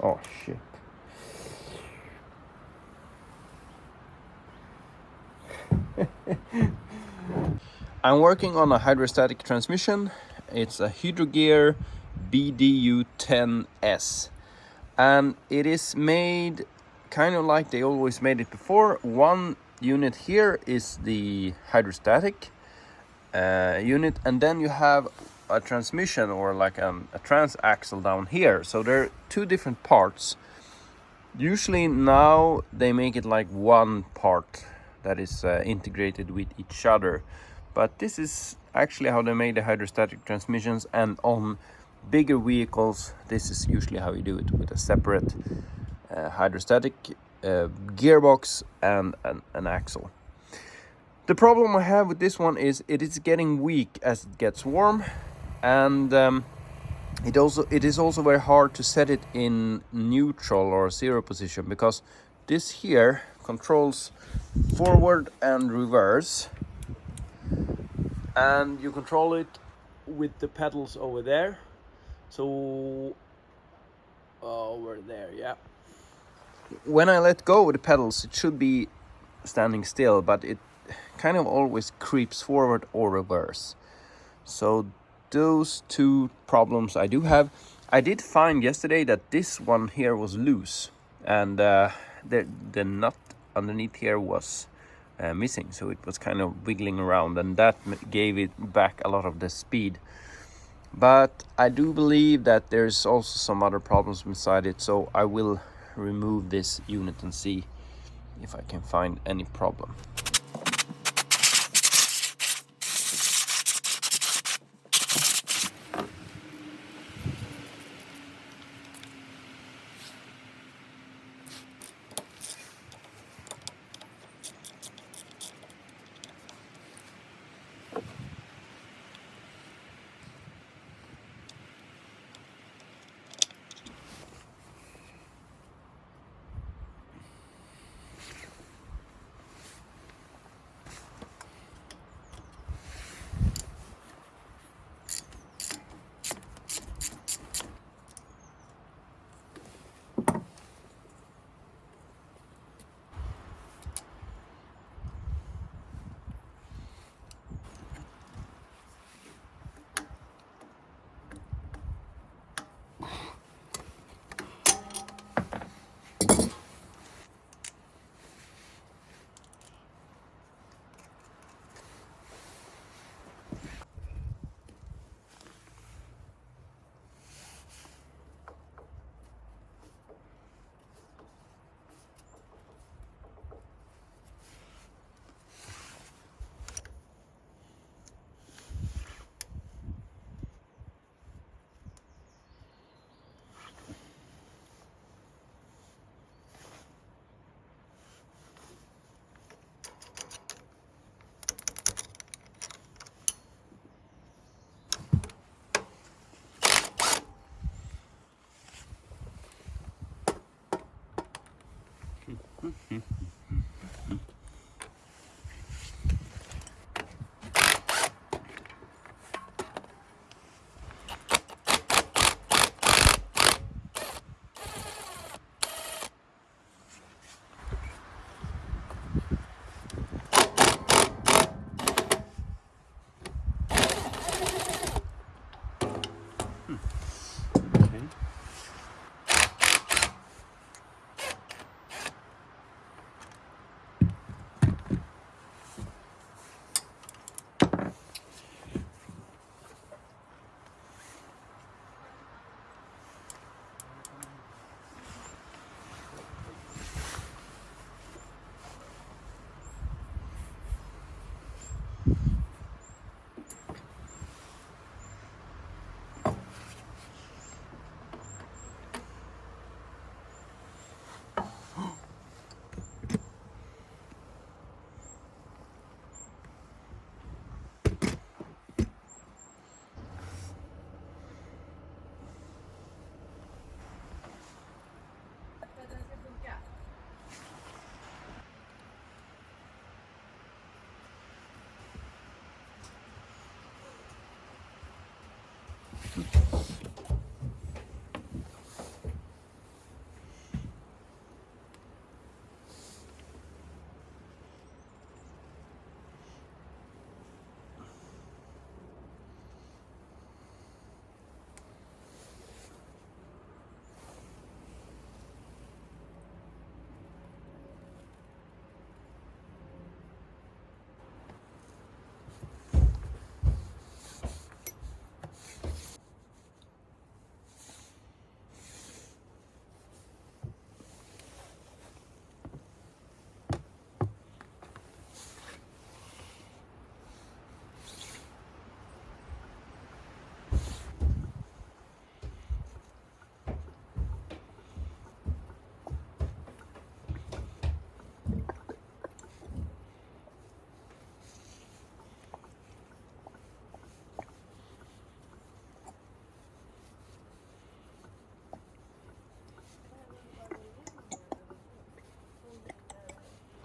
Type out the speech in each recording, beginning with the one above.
Oh shit. I'm working on a hydrostatic transmission. It's a Hydro-Gear BDU-10S. And it is made kind of like they always made it before. One unit here is the hydrostatic unit, and then you have a transmission or like a transaxle down here. So there are two different parts. Usually now they make it like one part that is integrated with each other, but this is actually how they made the hydrostatic transmissions, and on bigger vehicles this is usually how you do it, with a separate hydrostatic gearbox and an axle. The problem I have with this one is it is getting weak as it gets warm, and it is also very hard to set it in neutral or zero position, because this here controls forward and reverse, and you control it with the pedals over there. So over there, yeah. When I let go of the pedals, it should be standing still, but it kind of always creeps forward or reverse. So those two problems I do have. I did find yesterday that this one here was loose, and the nut underneath here was missing, so it was kind of wiggling around, and that gave it back a lot of the speed. But I do believe that there's also some other problems inside it, so I will remove this unit and see if I can find any problem.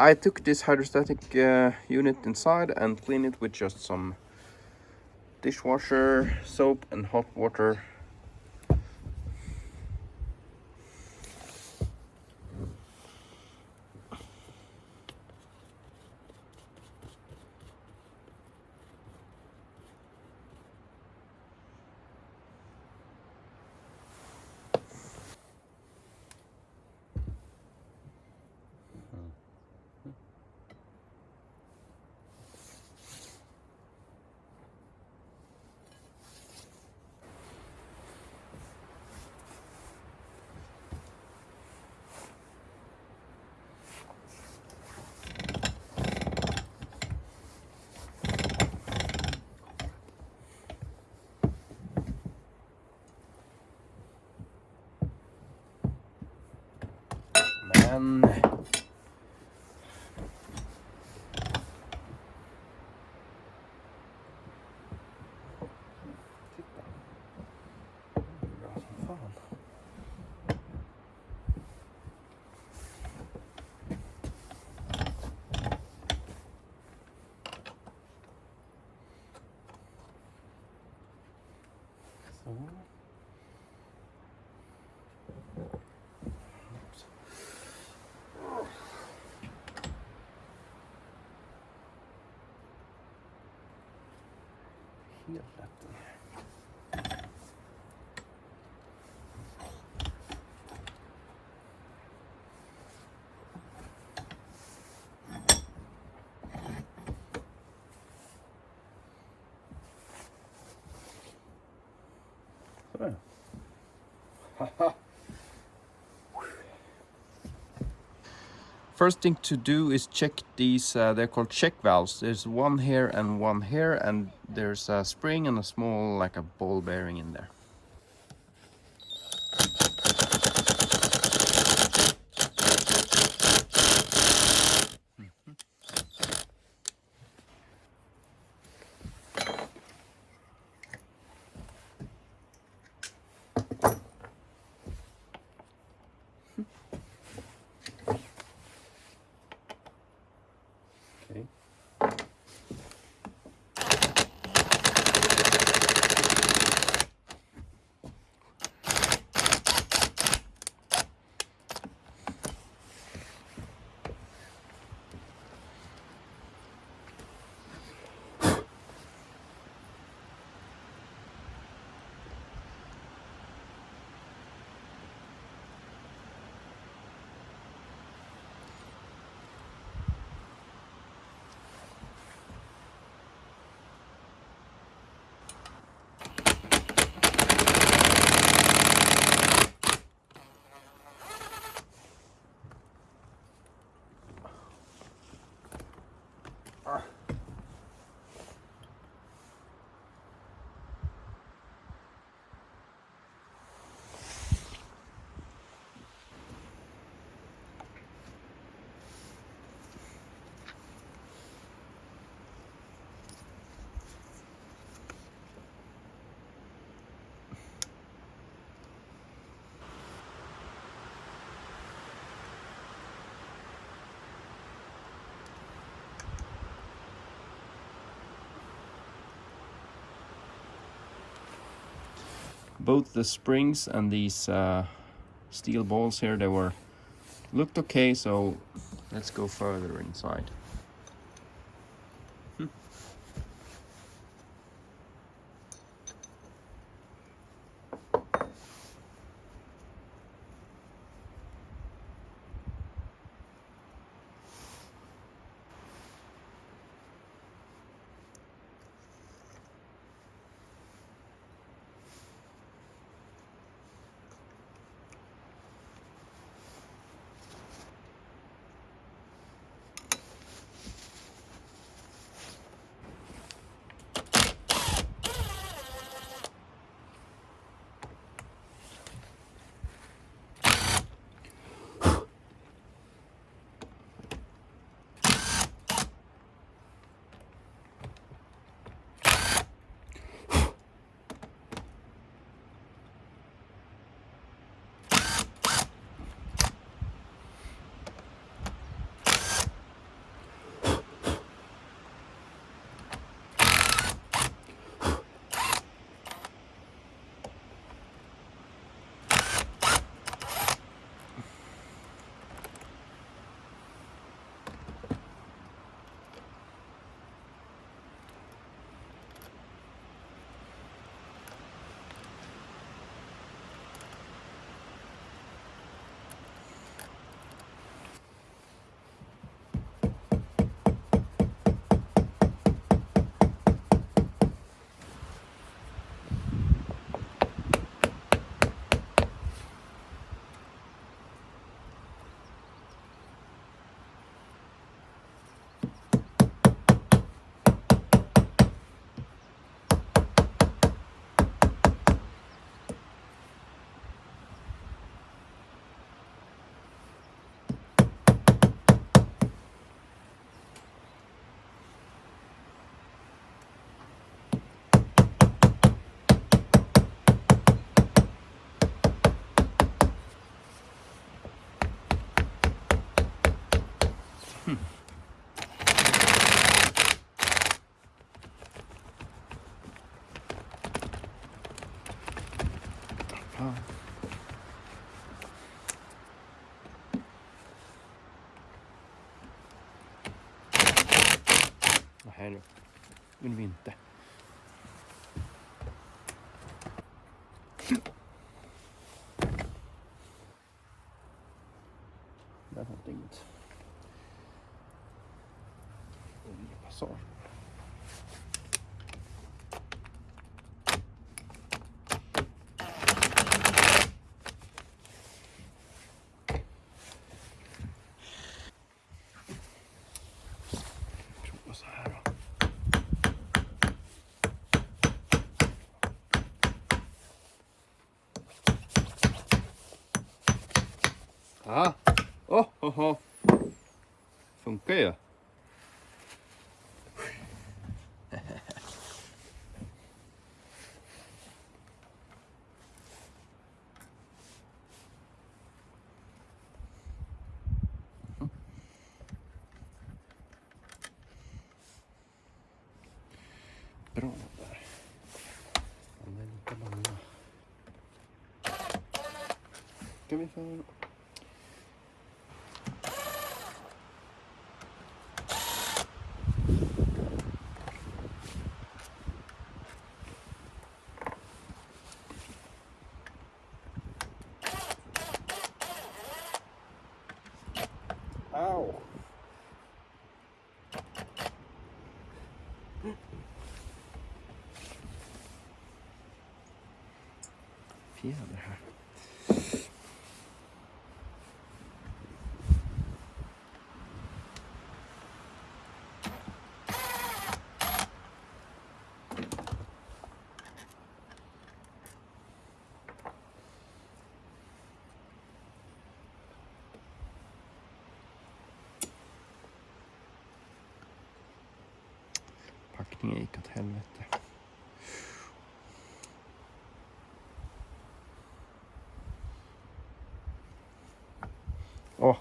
I took this hydrostatic unit inside and cleaned it with just some dishwasher soap and hot water. Man. Helt lätt. Sådär. First thing to do is check these, they're called check valves. There's one here, and there's a spring and a small, like a ball bearing in there. Okay. Both the springs and these steel balls here, they looked okay, so let's go further inside. Nej då, vill vi inte. Där fanns det inget. Oljepassage. Prova så här då. Ah, oh. Funkar ju. Bra där. De är lika långa. Ska vi få... Au! Fjäder här. Packningen gick åt helvete. Åh.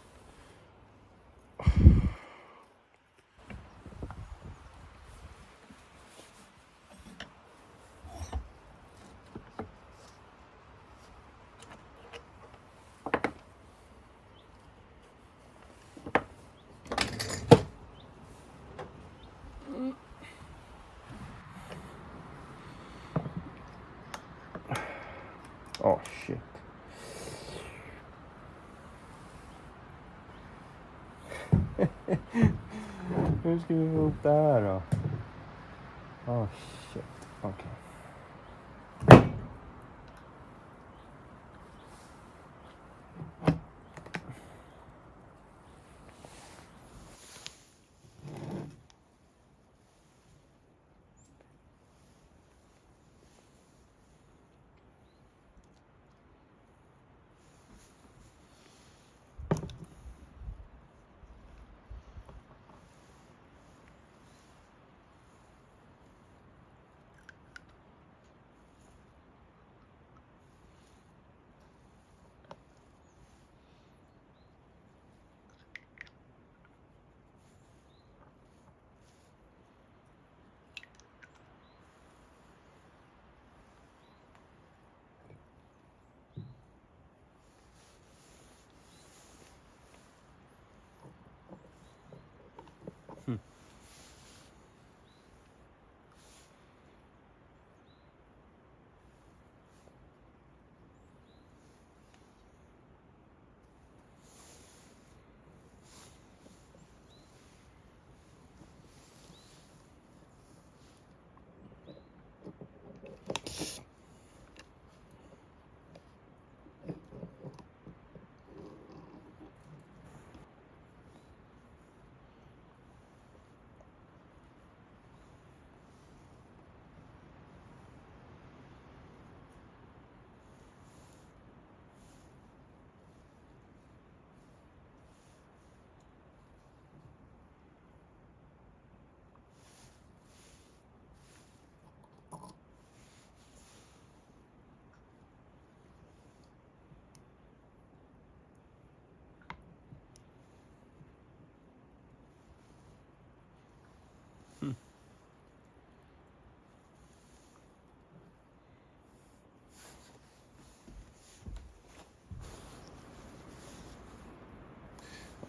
Åh, shit. Hur ska vi få upp det här då? Åh, shit. Okej.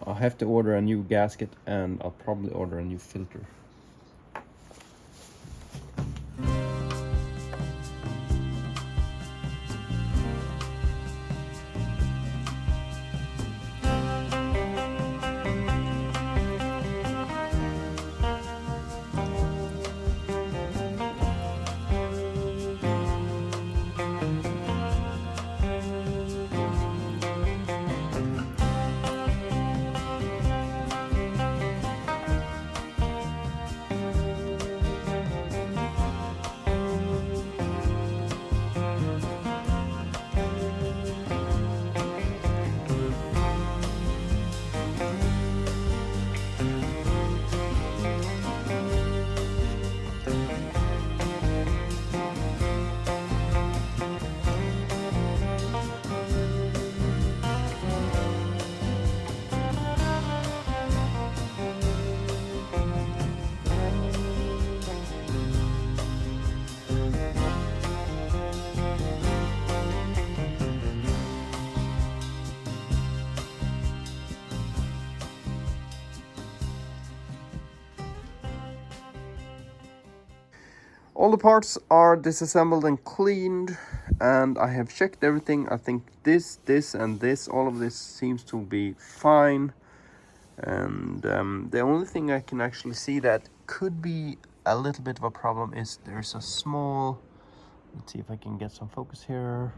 I'll have to order a new gasket and I'll probably order a new filter. All the parts are disassembled and cleaned, and I have checked everything. I think this, and this, all of this seems to be fine. And the only thing I can actually see that could be a little bit of a problem is there's a small, let's see if I can get some focus here.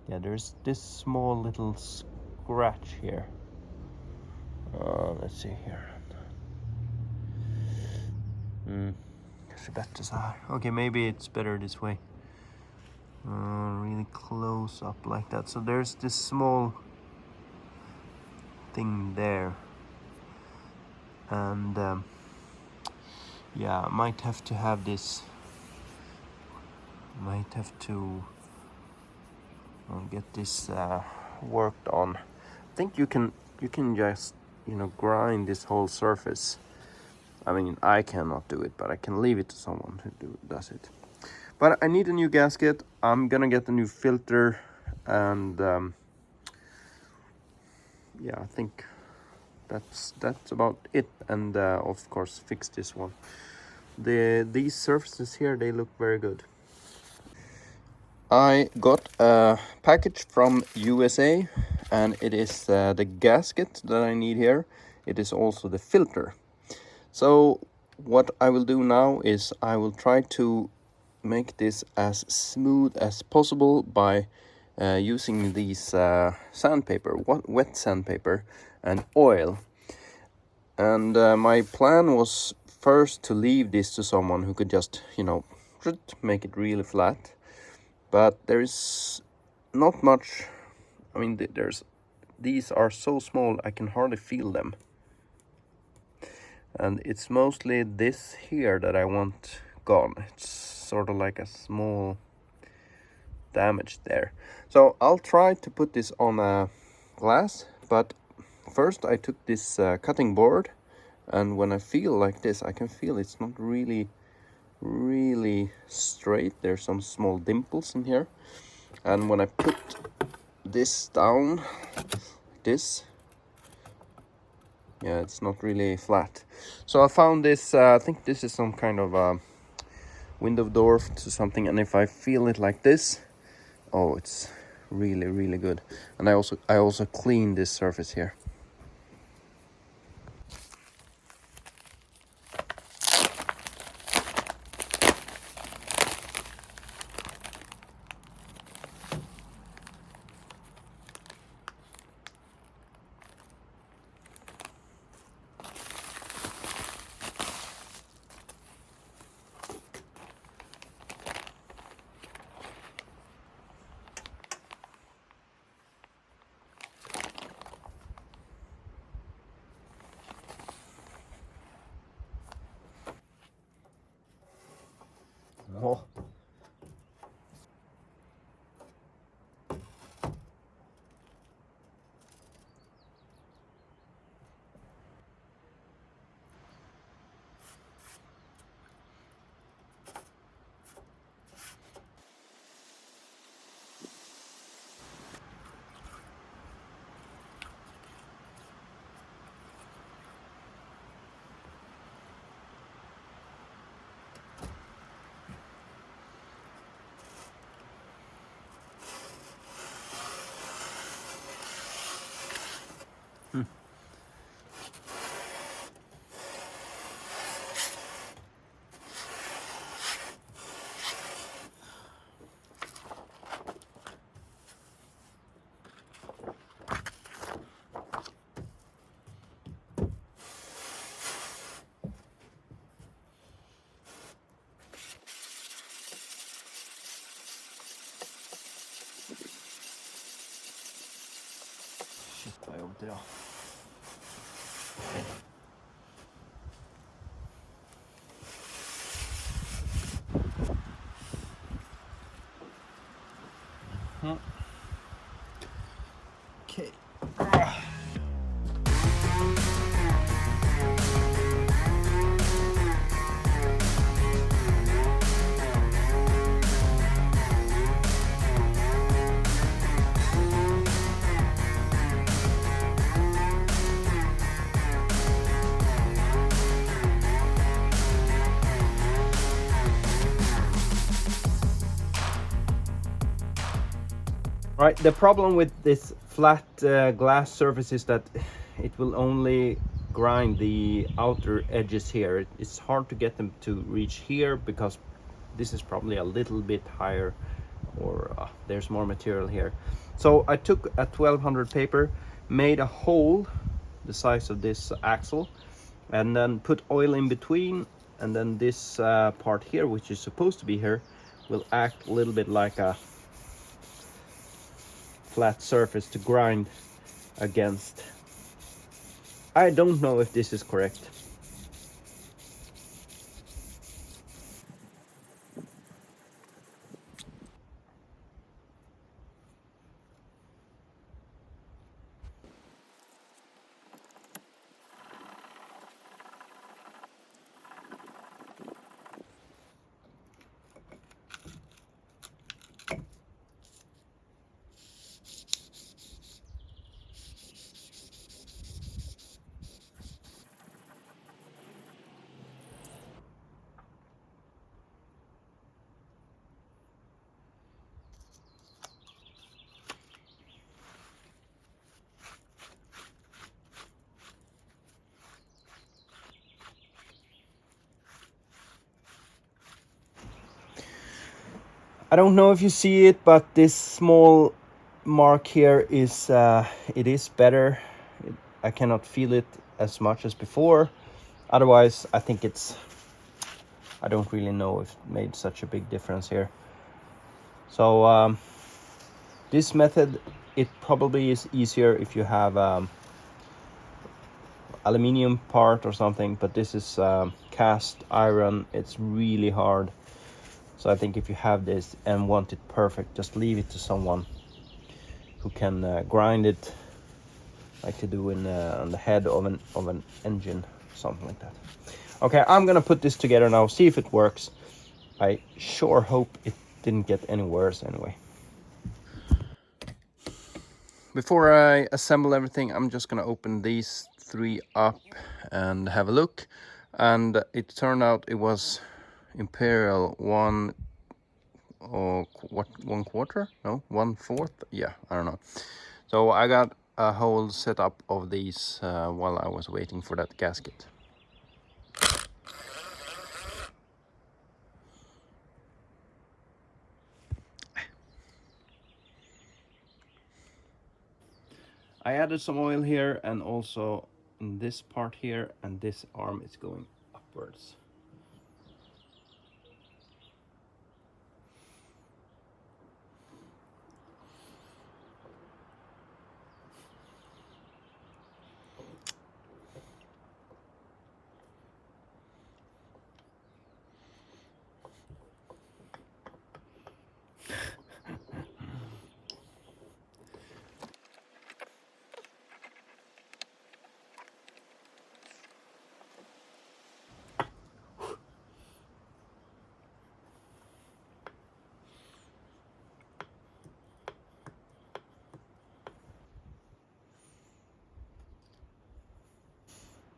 Yeah, there's this small little scratch here. Let's see here. Okay, maybe it's better this way. Really close up like that. So there's this small thing there. And yeah, I might have to have this. Might have to get this worked on. I think you can just, you know, grind this whole surface. I mean, I cannot do it, but I can leave it to someone who does it. But I need a new gasket. I'm gonna get a new filter, and yeah, I think that's about it. And of course, fix this one. These surfaces here, they look very good. I got a package from USA, and it is the gasket that I need here. It is also the filter. So what I will do now is I will try to make this as smooth as possible by using these sandpaper, wet sandpaper and oil. And my plan was first to leave this to someone who could just, you know, make it really flat. But there is not much. I mean, these are so small I can hardly feel them. And it's mostly this here that I want gone. It's sort of like a small damage there. So I'll try to put this on a glass, but first I took this cutting board, and when I feel like this, I can feel it's not really straight. There's some small dimples in here, and when I put this down like this, yeah, it's not really flat. So I found this, I think this is some kind of window door to something, and if I feel it like this, oh, it's really good. And I also clean this surface here. Oh. Shit, vad jobbigt idag. Okay. Right, the problem with this flat glass surface is that it will only grind the outer edges here. It's hard to get them to reach here because this is probably a little bit higher, or there's more material here. So I took a 1200 paper, made a hole the size of this axle, and then put oil in between, and then this part here, which is supposed to be here, will act a little bit like a flat surface to grind against. I don't know if this is correct. I don't know if you see it, but this small mark here is it is better. I cannot feel it as much as before. Otherwise, I think I don't really know if it made such a big difference here. So this method, it probably is easier if you have aluminium part or something, but this is cast iron. It's really hard. So I think if you have this and want it perfect, just leave it to someone who can grind it like to do in on the head of an engine, something like that. Okay, I'm gonna put this together now, see if it works. I sure hope it didn't get any worse anyway. Before I assemble everything, I'm just gonna open these three up and have a look. And it turned out it was Imperial 1/4? No, 1/4? Yeah, I don't know. So I got a whole setup of these while I was waiting for that gasket. I added some oil here, and also in this part here, and this arm is going upwards.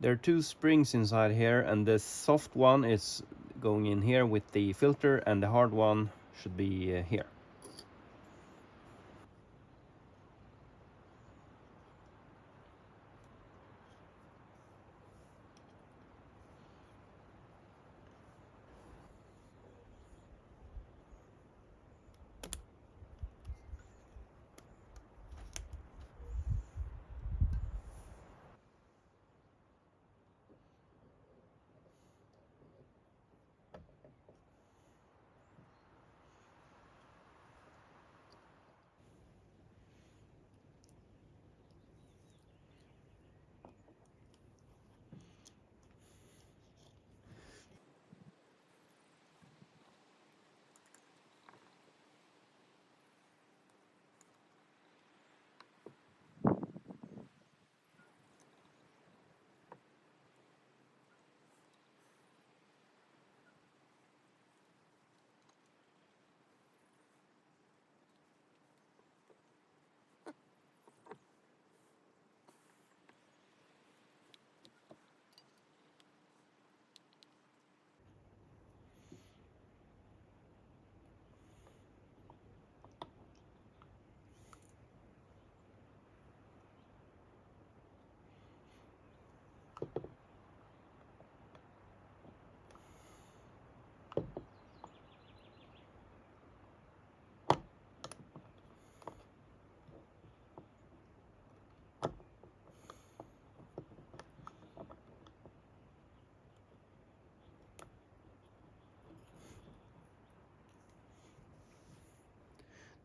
There are two springs inside here, and the soft one is going in here with the filter, and the hard one should be here.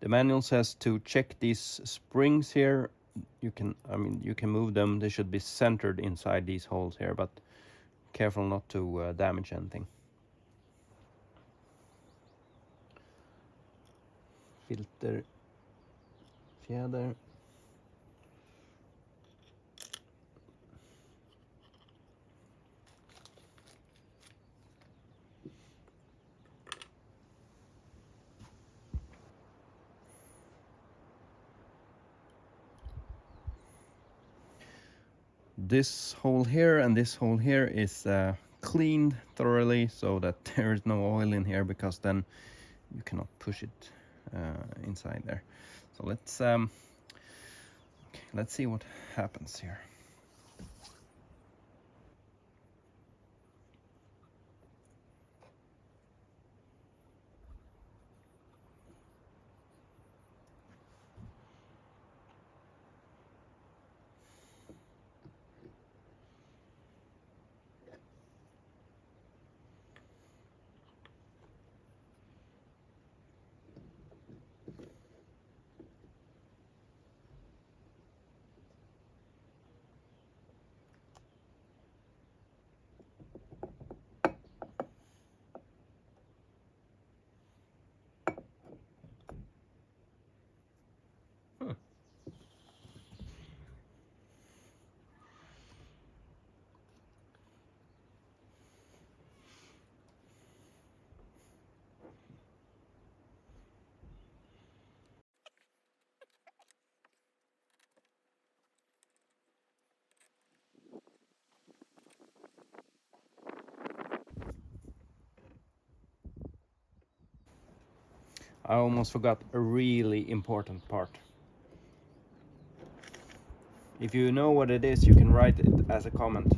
The manual says to check these springs here. You can, you can move them. They should be centered inside these holes here, but careful not to damage anything. Filter fjäder. This hole here and this hole here is cleaned thoroughly so that there is no oil in here, because then you cannot push it inside there. So let's see what happens here. I almost forgot a really important part. If you know what it is, you can write it as a comment.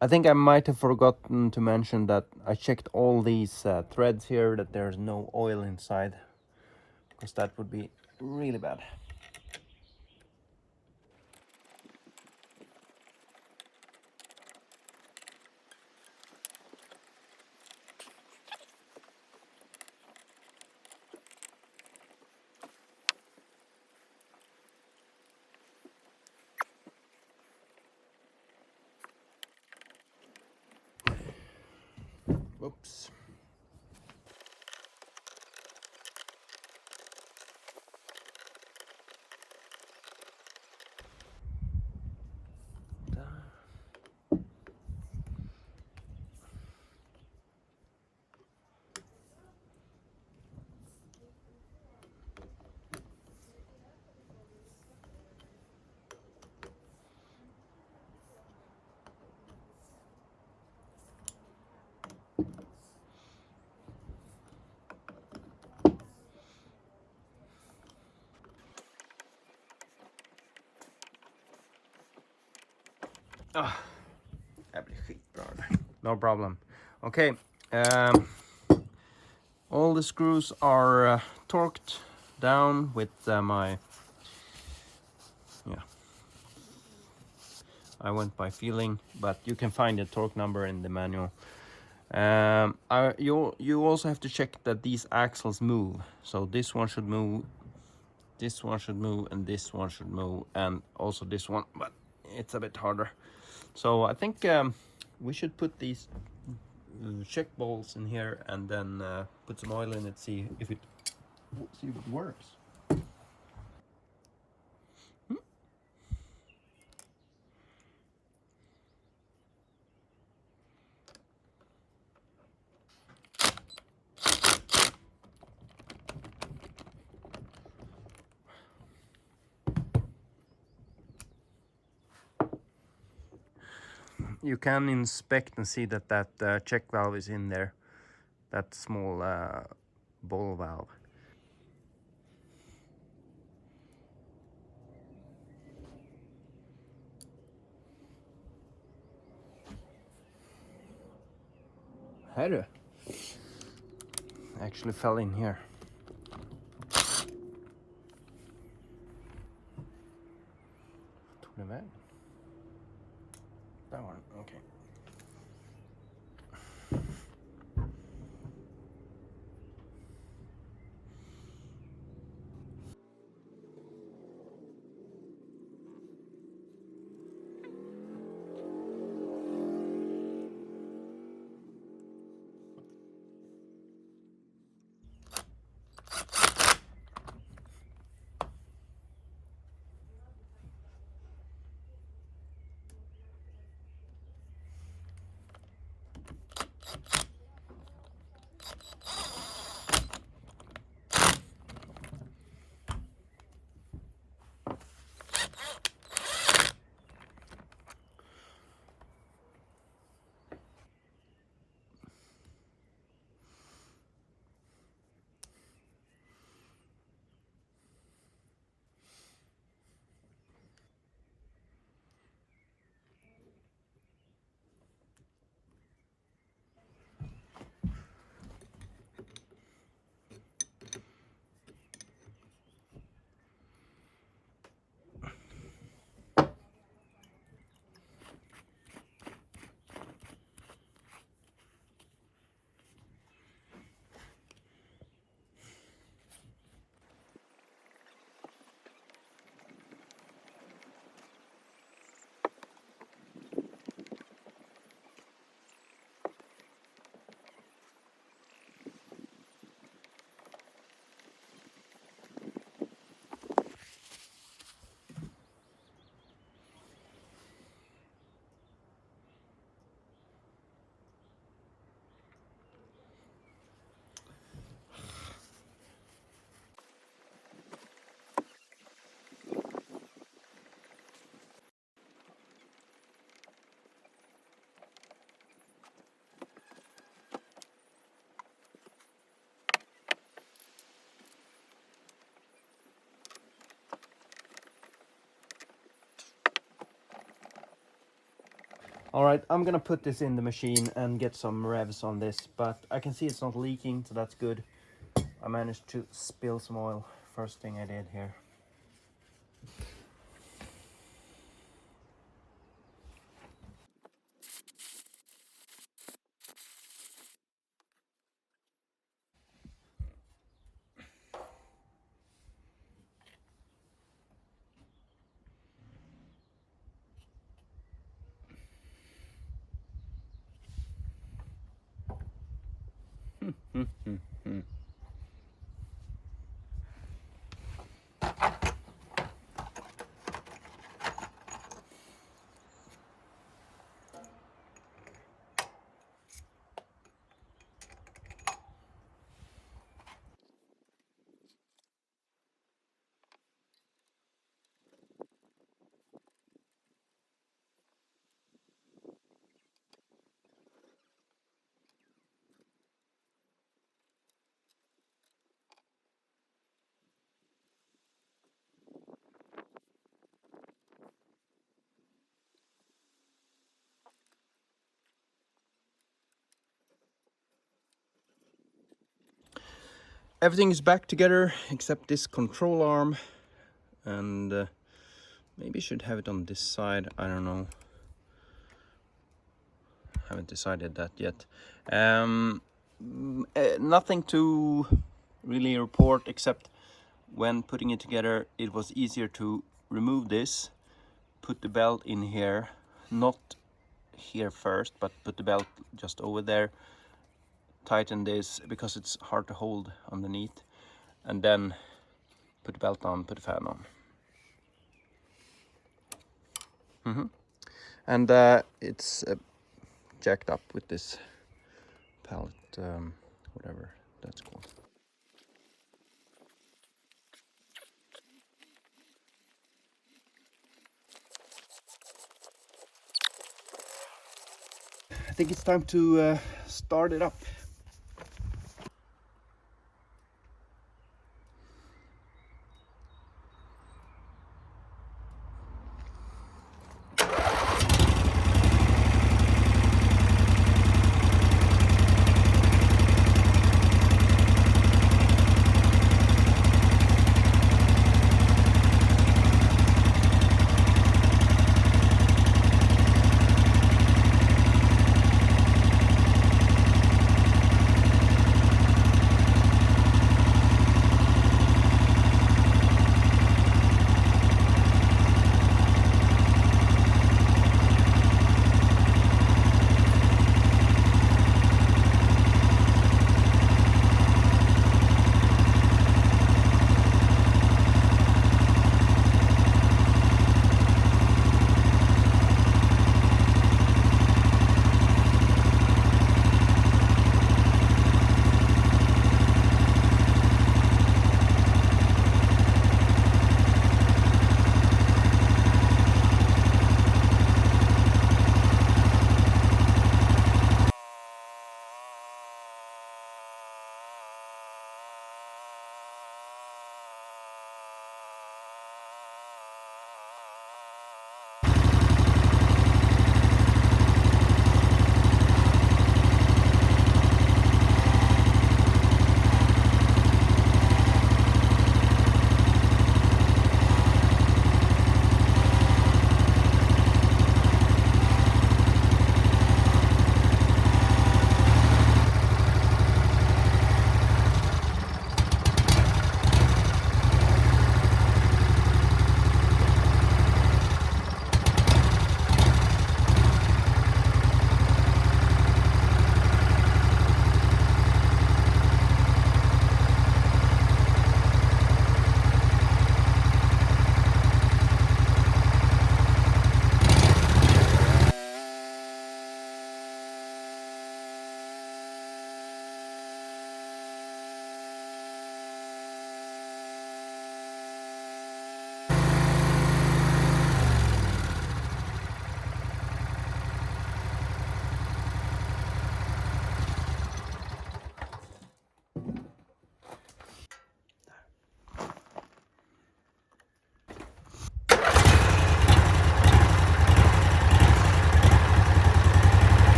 I think I might have forgotten to mention that I checked all these threads here, that there's no oil inside, because that would be really bad. Whoops. Det blir skitbra där. No problem. Okay. All the screws are torqued down with my... Yeah. I went by feeling, but you can find the torque number in the manual. You also have to check that these axles move. So this one should move, this one should move, and this one should move, and also this one, but it's a bit harder. So I think we should put these check balls in here and then put some oil in it, see if it works. You can inspect and see that check valve is in there, that small ball valve. Herre, actually fell in here. Tog den vägen? Där var den, okej. Alright, I'm gonna put this in the machine and get some revs on this, but I can see it's not leaking, so that's good. I managed to spill some oil, first thing I did here. Everything is back together except this control arm, and maybe I should have it on this side, I don't know. haven't decided that yet. Nothing to really report, except when putting it together it was easier to remove this, put the belt in here, not here first, but put the belt just over there, tighten this because it's hard to hold underneath, and then put the belt on, put the fan on. And it's jacked up with this pallet, whatever that's called. I think it's time to start it up.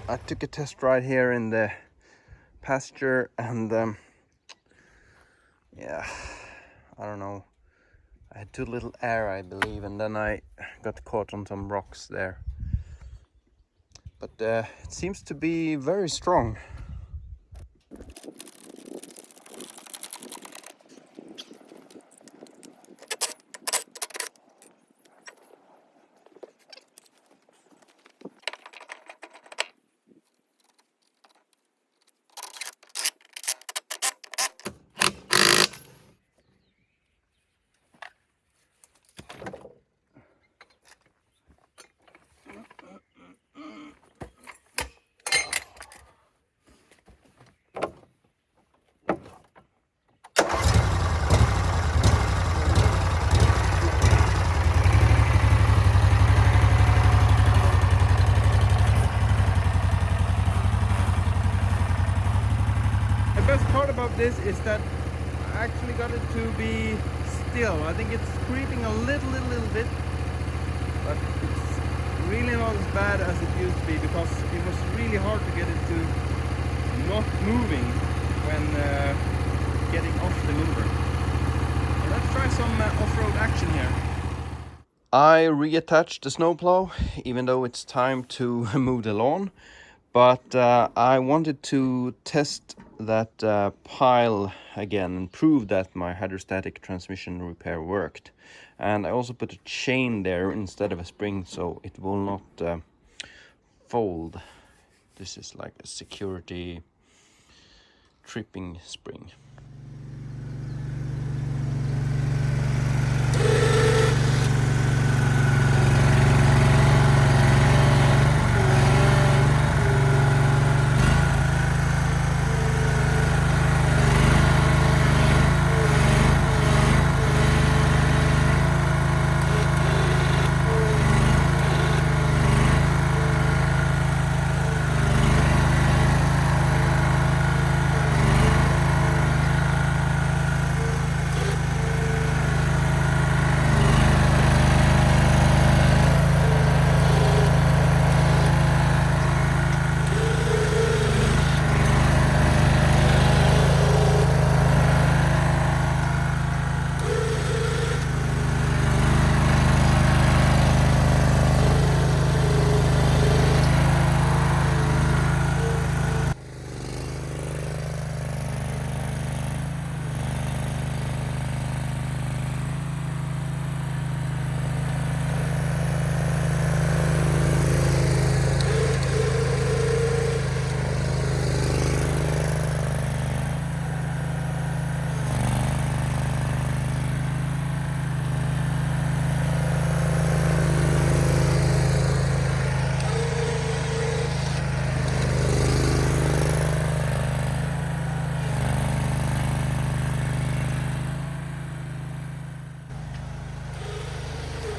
I took a test ride here in the pasture, and yeah, I don't know, I had too little air, I believe, and then I got caught on some rocks there. But it seems to be very strong. The best part about this is that I actually got it to be still. I think it's creeping a little bit, but it's really not as bad as it used to be, because it was really hard to get it to not moving when getting off the mover. So let's try some off-road action here. I reattached the snowplow, even though it's time to move the lawn. But I wanted to test that pile again and prove that my hydrostatic transmission repair worked. And I also put a chain there instead of a spring, so it will not fold. This is like a security tripping spring.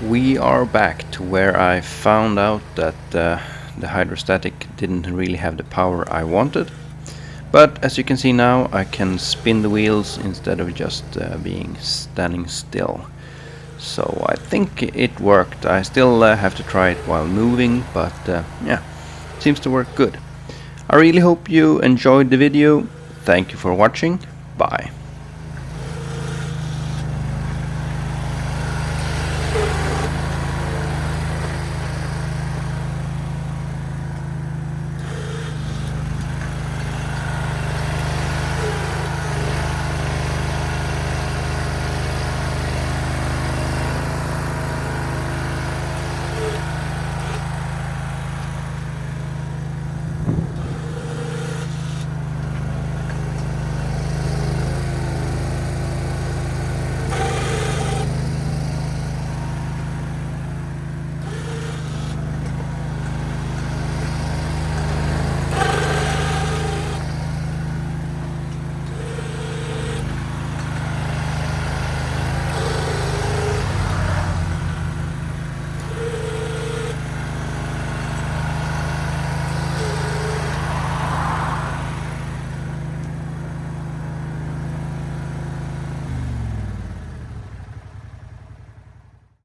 We are back to where I found out that the hydrostatic didn't really have the power I wanted. But as you can see now, I can spin the wheels instead of just being standing still. So I think it worked. I still have to try it while moving, but yeah, seems to work good. I really hope you enjoyed the video. Thank you for watching. Bye.